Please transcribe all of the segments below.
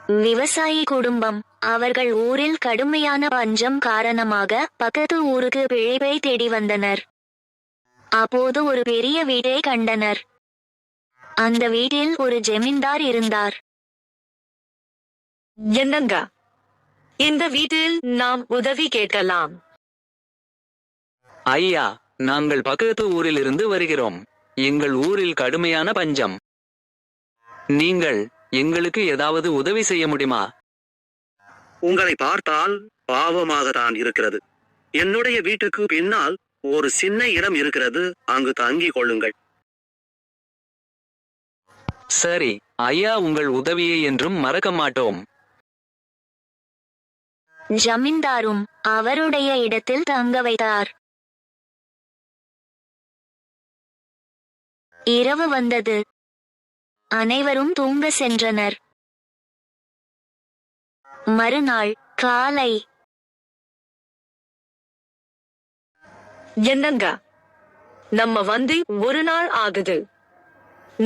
விவசாயி குடும்பம். அவர்கள் ஊரில் கடுமையான பஞ்சம் காரணமாக பக்கத்து ஊருக்கு பிழைப்பை தேடி வந்தனர். அப்போது ஒரு பெரிய வீட்டை கண்டனர். அந்த வீட்டில் ஒரு ஜமீன்தார் இருந்தார். என்னங்க, இந்த வீட்டில் நாம் உதவி கேட்கலாம். ஐயா, நாங்கள் பக்கத்து ஊரிலிருந்து வருகிறோம். எங்கள் ஊரில் கடுமையான பஞ்சம். நீங்கள் எங்களுக்கு ஏதாவது உதவி செய்ய முடியுமா? உங்களை பார்த்தால் பாவமாகத்தான் இருக்கிறது. என்னுடைய வீட்டுக்கு பின்னால் ஒரு சின்ன இடம் இருக்கிறது, அங்கு தங்கிக் கொள்ளுங்கள். சரி ஐயா, உங்கள் உதவியை என்றும் மறக்க மாட்டோம். ஜமீன்தாரும் அவருடைய இடத்தில் தங்க வைத்தார். இரவு வந்தது. அனைவரும் தூங்க சென்றனர். மறுநாள் காலை. என்னங்க, நம்ம வந்து ஒரு நாள் ஆகுது.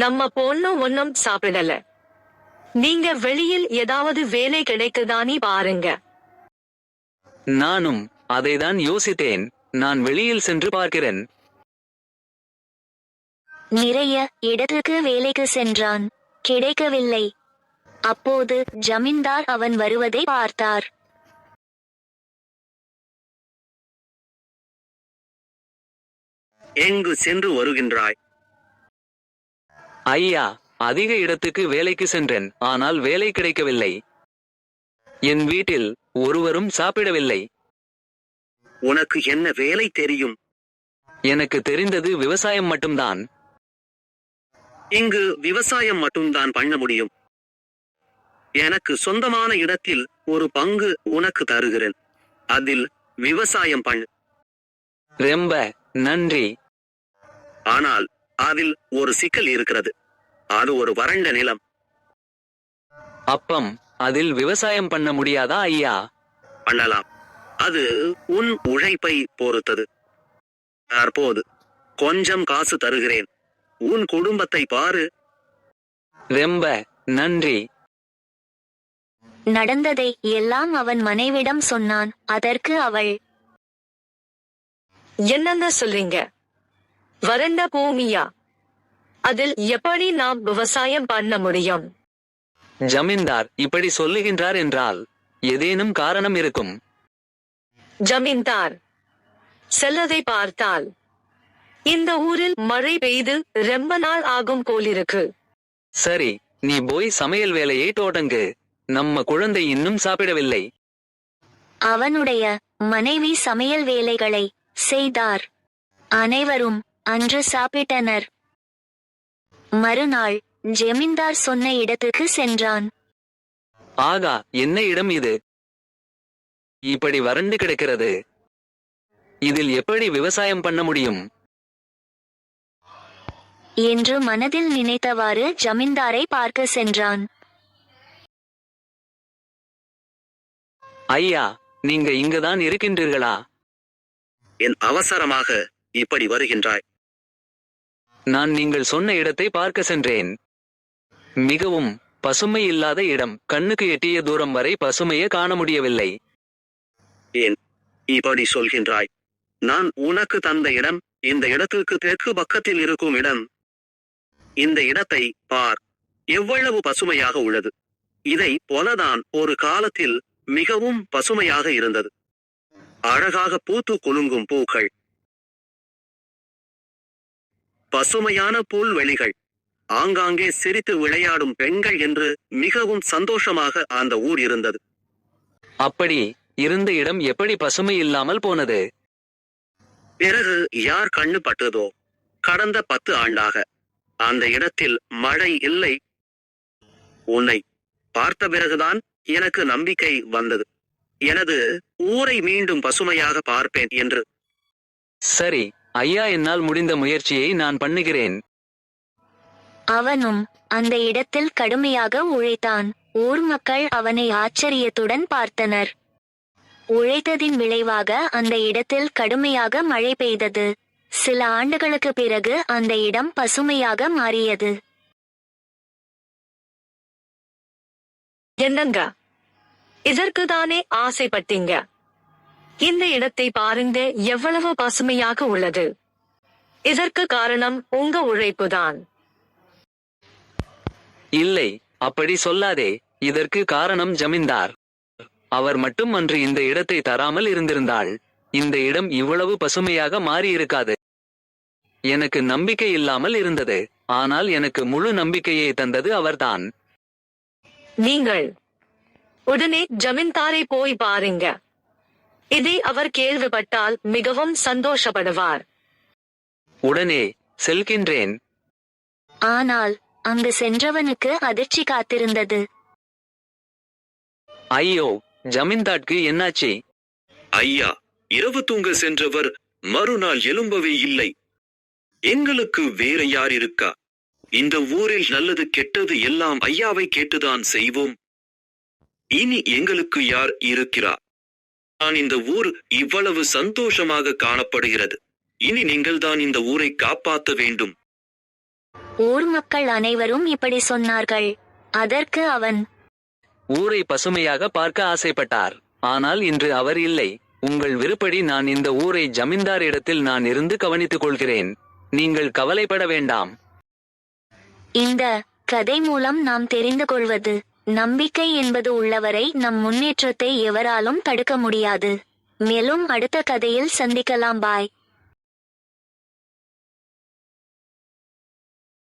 நம்ம பொண்ணு ஒன்னும் சாப்பிடல. நீங்க வெளியில் ஏதாவது வேலை கிடைக்குதானி பாருங்க. நானும் அதைதான் யோசித்தேன். நான் வெளியில் சென்று பார்க்கிறேன். நிறைய இடத்துக்கு வேலைக்கு சென்றான். கிடைக்கவில்லை. அப்போது ஜமீன்தார் அவன் வருவதை பார்த்தார். எங்கு சென்று வருகின்றாய்? ஐயா, அதிக இடத்துக்கு வேலைக்கு சென்றேன், ஆனால் வேலை கிடைக்கவில்லை. என் வீட்டில் ஒருவரும் சாப்பிடவில்லை. உனக்கு என்ன வேலை தெரியும்? எனக்கு தெரிந்தது விவசாயம் மட்டும்தான். இங்கு விவசாயம் மட்டும்தான் பண்ண முடியும். எனக்கு சொந்தமான இடத்தில் ஒரு பங்கு உனக்கு தருகிறேன். அதில் விவசாயம் பண்ணு. ரொம்ப நன்றி. ஆனால் அதில் ஒரு சிக்கல் இருக்கிறது. அது ஒரு வறண்ட நிலம். அப்பம் அதில் விவசாயம் பண்ண முடியாதா ஐயா? பண்ணலாம். அது உன் உழைப்பை பொறுத்தது. தற்போது கொஞ்சம் காசு தருகிறேன். உன் குடும்பத்தை பாரு. ரொம்ப நன்றி. நடந்ததை எல்லாம் அவன் மனைவிடம் சொன்னான். அதற்கு அவள், என்னங்க சொல்றீங்க? வறண்ட பூமியா? அதில் எப்படி நாம் விவசாயம் பண்ண முடியும்? ஜமீன்தார் இப்படி சொல்லுகின்றார் என்றால் ஏதேனும் காரணம் இருக்கும். ஜமீன்தார், செல்லதை பார்த்தால் இந்த ஊரில் மழை பெய்து ரொம்ப நாள் ஆகும் போலிருக்கு. சரி, நீ போய் சமையல் வேலையை தொடங்கு. நம்ம குழந்தை இன்னும் சாப்பிடவில்லை. அவனுடைய மனைவி சமையல் வேலைகளை செய்தார். அனைவரும் அன்று சாப்பிட்டனர். மறுநாள் ஜமீன்தார் சொன்ன இடத்துக்கு சென்றான். ஆகா, என்ன இடம் இது? இப்படி வறண்டு கிடக்கிறது. இதில் எப்படி விவசாயம் பண்ண முடியும் என்று மனதில் நினைத்தவாறு ஜமீன்தாரை பார்க்க சென்றான். ஐயா, நீங்க இங்குதான் இருக்கின்றீர்களா? என் அவசரமாக இப்படி வருகின்றாய்? நான் நீங்கள் சொன்ன இடத்தை பார்க்க சென்றேன். மிகவும் பசுமை இல்லாத இடம். கண்ணுக்கு எட்டிய தூரம் வரை பசுமையை காண முடியவில்லை. ஏன் இப்படி சொல்கின்றாய்? நான் உனக்கு தந்த இடம் இந்த இடத்துக்கு தெற்கு பக்கத்தில் இருக்கும் இடம். இந்த இடத்தை பார், எவ்வளவு பசுமையாக உள்ளது. இதை போலதான் ஒரு காலத்தில் மிகவும் பசுமையாக இருந்தது. அழகாக பூத்து குலுங்கும் பூக்கள், பசுமையான புல்வெளிகள், ஆங்காங்கே சிரித்து விளையாடும் பெண்கள் என்று மிகவும் சந்தோஷமாக அந்த ஊர் இருந்தது. அப்படி இருந்த இடம் எப்படி பசுமை இல்லாமல் போனது? பிறகு யார் கண்ணு பட்டதோ, கடந்த 10 ஆண்டாக அந்த இடத்தில் மழை இல்லை. உன்னை பார்த்த பிறகுதான் எனக்கு நம்பிக்கை வந்தது. எனது ஊரை மீண்டும் பசுமையாக பார்ப்பேன் என்று. சரி ஐயா, என்னால் முடிந்த முயற்சியை நான் பண்ணுகிறேன். அவனும் அந்த இடத்தில் கடுமையாக உழைத்தான். ஊர் மக்கள் அவனை ஆச்சரியத்துடன் பார்த்தனர். உழைத்ததின் விளைவாக அந்த இடத்தில் கடுமையாக மழை பெய்தது. சில ஆண்டுகளுக்கு பிறகு அந்த இடம் பசுமையாக மாறியது. என்னங்க, இதற்கு தானே ஆசைப்பட்டீங்க? இந்த இடத்தை பாருங்க, எவ்வளவு பசுமையாக உள்ளது. இதற்கு காரணம் உங்க உழைப்புதான். இல்லை, அப்படி சொல்லாதே. இதற்கு காரணம் ஜமீன்தார். அவர் மட்டும் அன்று இந்த இடத்தை தராமல் இருந்திருந்தால் இந்த இடம் இவ்வளவு பசுமையாக மாறியிருக்காது. எனக்கு நம்பிக்கை இல்லாமல் இருந்தது, ஆனால் எனக்கு முழு நம்பிக்கையை தந்தது அவர்தான். நீங்கள் உடனே ஜமீன்தாரை போய் பாருங்க. இதை அவர் கேள்விப்பட்டால் மிகவும் சந்தோஷப்படுவார். உடனே செல்கின்றேன். ஆனால் அங்கு சென்றவனுக்கு அதிர்ச்சி காத்திருந்தது. ஐயோ, ஜமீன்தார்க்கு என்னாச்சு? ஐயா, இரவு தூங்க சென்றவர் மறுநாள் எழும்பவே இல்லை. எங்களுக்கு வேற யார் இருக்கா? இந்த ஊரில் நல்லது கெட்டது எல்லாம் ஐயாவை கேட்டுதான் செய்வோம். இனி எங்களுக்கு யார் இருக்கிறா? நான் இந்த ஊர் இவ்வளவு சந்தோஷமாக காணப்படுகிறது. இனி நீங்கள் தான் இந்த ஊரை காப்பாற்ற வேண்டும். ஊர் மக்கள் அனைவரும் இப்படி சொன்னார்கள். அதற்கு அவன், ஊரை பசுமையாக பார்க்க ஆசைப்பட்டார். ஆனால் இன்று அவர் இல்லை. உங்கள் விருப்படி நான் இந்த ஊரை ஜமீன்தார் இடத்தில் நான் இருந்து கவனித்துக் கொள்கிறேன். நீங்கள் கவலைப்பட வேண்டாம். இந்த கதை மூலம் நாம் தெரிந்து கொள்வது, நம்பிக்கை என்பது உள்ளவரை நம் முன்னேற்றத்தை எவராலும் தடுக்க முடியாது. மேலும் அடுத்த கதையில் சந்திக்கலாம். பாய்.